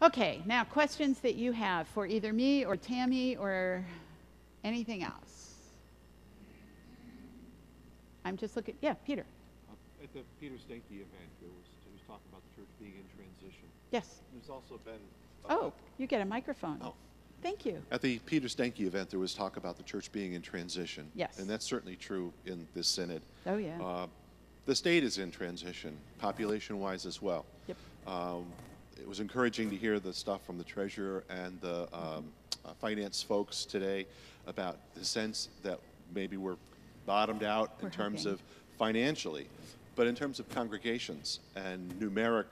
Okay, now questions that you have for either me or Tammy or anything else. I'm just looking, yeah, Peter. At the Peter Stanky event, there was talk about the church being in transition. Yes. There's also been... Oh, you get a microphone. Oh. Thank you. At the Peter Stanky event, there was talk about the church being in transition. Yes. And that's certainly true in this synod. Oh, yeah. The state is in transition, population-wise as well. Yep. It was encouraging to hear the stuff from the treasurer and the finance folks today about the sense that maybe we're bottomed out in terms of financially, but in terms of congregations and numeric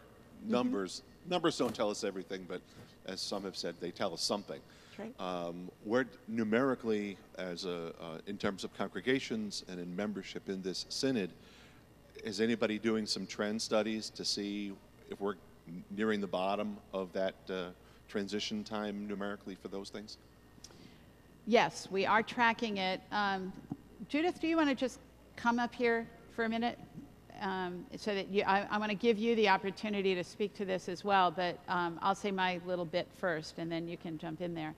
numbers. Numbers don't tell us everything, but as some have said, they tell us something. That's right. We're numerically, in terms of congregations and in membership in this synod, is anybody doing some trend studies to see if we're nearing the bottom of that transition time numerically for those things? Yes, we are tracking it. Judith, do you want to just come up here for a minute? So that I want to give you the opportunity to speak to this as well, but I'll say my little bit first, and then you can jump in there.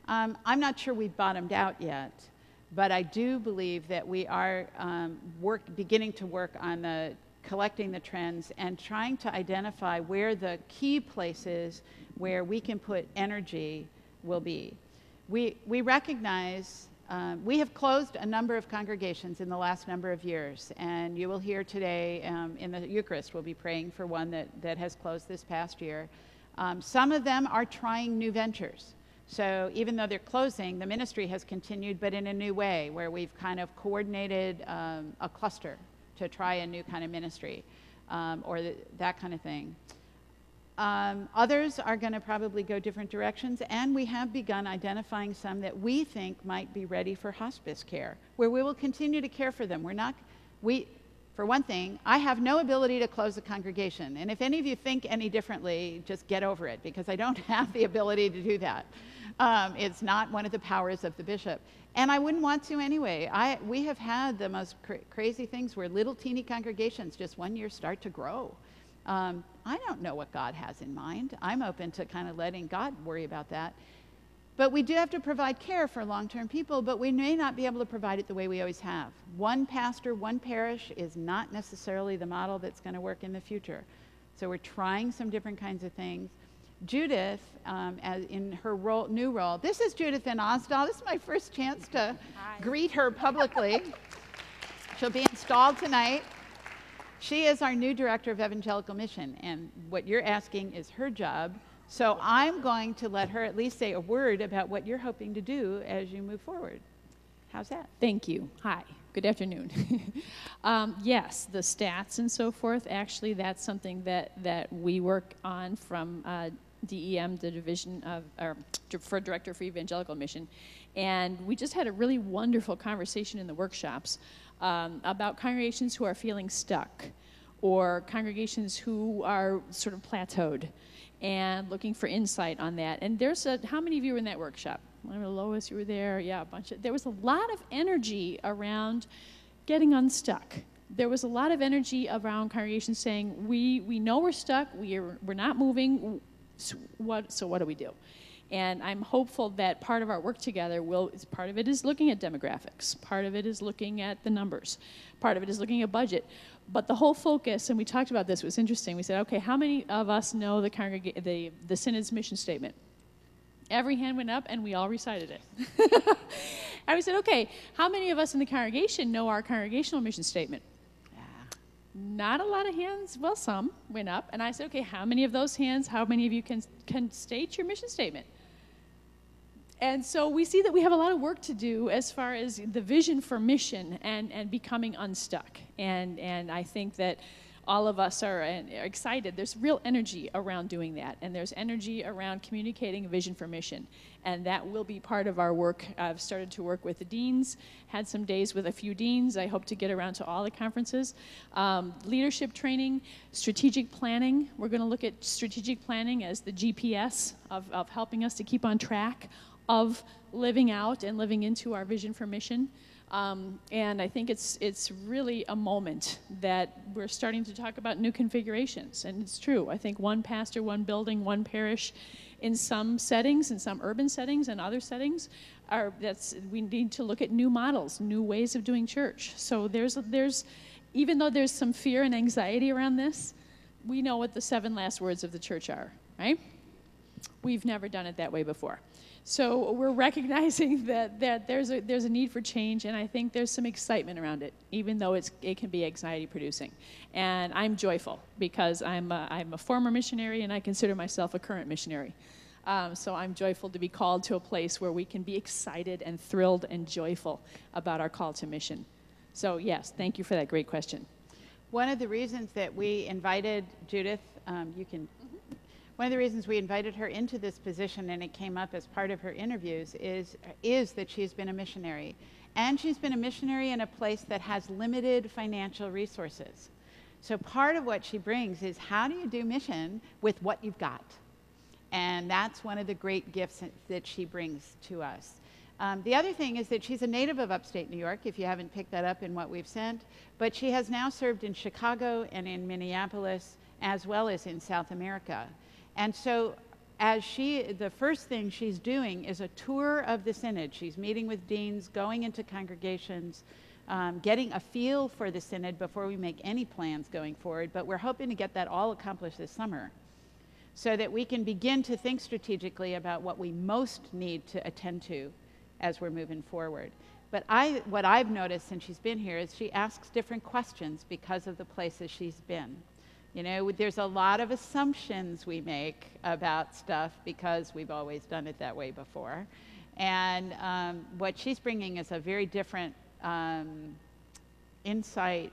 I'm not sure we've bottomed out yet, but I do believe that we are beginning to work on collecting the trends and trying to identify where the key places where we can put energy will be. We recognize we have closed a number of congregations in the last number of years, and you will hear today in the Eucharist, we'll be praying for one that has closed this past year. Some of them are trying new ventures. So even though they're closing, the ministry has continued, but in a new way, where we've kind of coordinated a cluster to try a new kind of ministry or that kind of thing. Others are going to probably go different directions, and we have begun identifying some that we think might be ready for hospice care, where we will continue to care for them. For one thing, I have no ability to close a congregation, and if any of you think any differently, just get over it, because I don't have the ability to do that. It's not one of the powers of the bishop, and I wouldn't want to anyway. We have had the most crazy things where little teeny congregations just one year start to grow. I don't know what God has in mind. I'm open to kind of letting God worry about that. But we do have to provide care for long-term people, but we may not be able to provide it the way we always have. One pastor, one parish is not necessarily the model that's going to work in the future. So we're trying some different kinds of things. Judith, in her new role, this is Judith VanOsdol. This is my first chance to greet her publicly. She'll be installed tonight. She is our new Director of Evangelical Mission, and what you're asking is her job. So I'm going to let her at least say a word about what you're hoping to do as you move forward. How's that? Thank you. Hi. Good afternoon. Yes, the stats and so forth, actually that's something that we work on from DEM, the Division for Director for Evangelical Mission. And we just had a really wonderful conversation in the workshops about congregations who are feeling stuck, or congregations who are sort of plateaued, and looking for insight on that. And how many of you were in that workshop? I don't know, Lois, you were there. Yeah, a bunch of. There was a lot of energy around getting unstuck. There was a lot of energy around congregations saying, we know we're stuck, we're not moving, so what do we do? And I'm hopeful that part of our work together part of it is looking at demographics, part of it is looking at the numbers, part of it is looking at budget. But the whole focus, and we talked about this, was interesting. We said, okay, how many of us know the Synod's mission statement? Every hand went up, and we all recited it. And we said, okay, how many of us in the congregation know our congregational mission statement? Not a lot of hands, well, some went up. And I said, okay, how many of those hands, how many of you can state your mission statement? And so we see that we have a lot of work to do as far as the vision for mission and becoming unstuck. And I think that all of us are excited. There's real energy around doing that, and there's energy around communicating a vision for mission. And that will be part of our work. I've started to work with the deans, had some days with a few deans. I hope to get around to all the conferences. Leadership training, strategic planning. We're going to look at strategic planning as the GPS of helping us to keep on track of living out and living into our vision for mission. And I think it's really a moment that we're starting to talk about new configurations. And it's true. I think one pastor, one building, one parish in some settings, in some urban settings and other settings, we need to look at new models, new ways of doing church. So there's even though there's some fear and anxiety around this, we know what the 7 last words of the church are, right? We've never done it that way before. So we're recognizing that there's a need for change, and I think there's some excitement around it, even though it can be anxiety-producing. And I'm joyful because I'm a former missionary, and I consider myself a current missionary. So I'm joyful to be called to a place where we can be excited and thrilled and joyful about our call to mission. So yes, thank you for that great question. One of the reasons that we invited Judith, one of the reasons we invited her into this position, and it came up as part of her interviews, is that she's been a missionary. And she's been a missionary in a place that has limited financial resources. So part of what she brings is, how do you do mission with what you've got? And that's one of the great gifts that she brings to us. The other thing is that she's a native of upstate New York, if you haven't picked that up in what we've sent. But she has now served in Chicago and in Minneapolis, as well as in South America. And so the first thing she's doing is a tour of the Synod. She's meeting with deans, going into congregations, getting a feel for the Synod before we make any plans going forward. But we're hoping to get that all accomplished this summer, so that we can begin to think strategically about what we most need to attend to as we're moving forward. But what I've noticed since she's been here is she asks different questions because of the places she's been. You know, there's a lot of assumptions we make about stuff because we've always done it that way before. And what she's bringing is a very different insight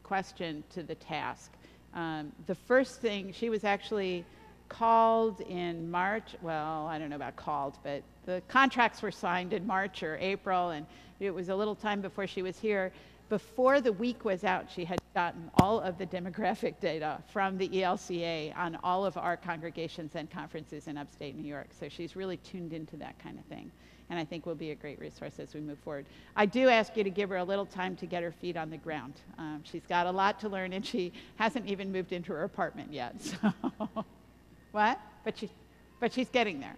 question to the task. The first thing, she was actually called in March. Well, I don't know about called, but the contracts were signed in March or April, and it was a little time before she was here. Before the week was out, she had gotten all of the demographic data from the ELCA on all of our congregations and conferences in upstate New York. So she's really tuned into that kind of thing, and I think will be a great resource as we move forward. I do ask you to give her a little time to get her feet on the ground. She's got a lot to learn, and she hasn't even moved into her apartment yet. So what? But she's getting there.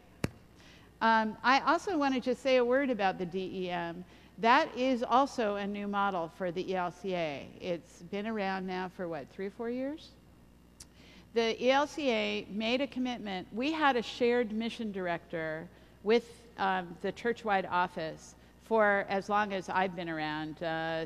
I also want to just say a word about the DEM. That is also a new model for the ELCA. It's been around now for what, 3 or 4 years? The ELCA made a commitment. We had a shared mission director with the church-wide office for as long as I've been around,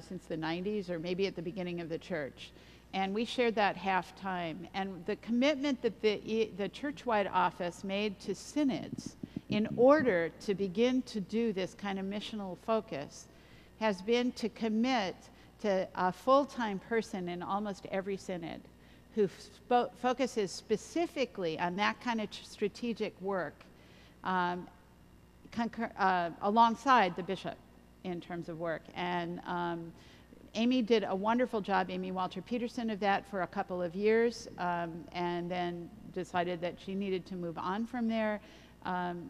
since the 90s or maybe at the beginning of the church. And we shared that half-time. And the commitment that the church-wide office made to synods in order to begin to do this kind of missional focus has been to commit to a full-time person in almost every synod who focuses specifically on that kind of strategic work alongside the bishop in terms of work. And Amy did a wonderful job, Amy Walter Peterson, of that for a couple of years, and then decided that she needed to move on from there.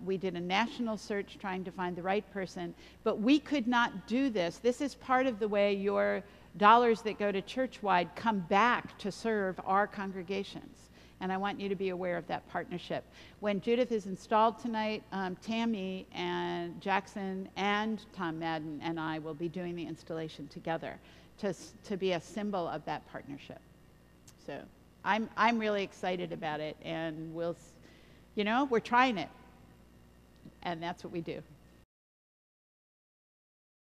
We did a national search trying to find the right person, but we could not do this. This is part of the way your dollars that go to church-wide come back to serve our congregations. And I want you to be aware of that partnership. When Judith is installed tonight, Tammy and Jackson and Tom Madden and I will be doing the installation together to be a symbol of that partnership. So I'm really excited about it, and we're trying it. And that's what we do.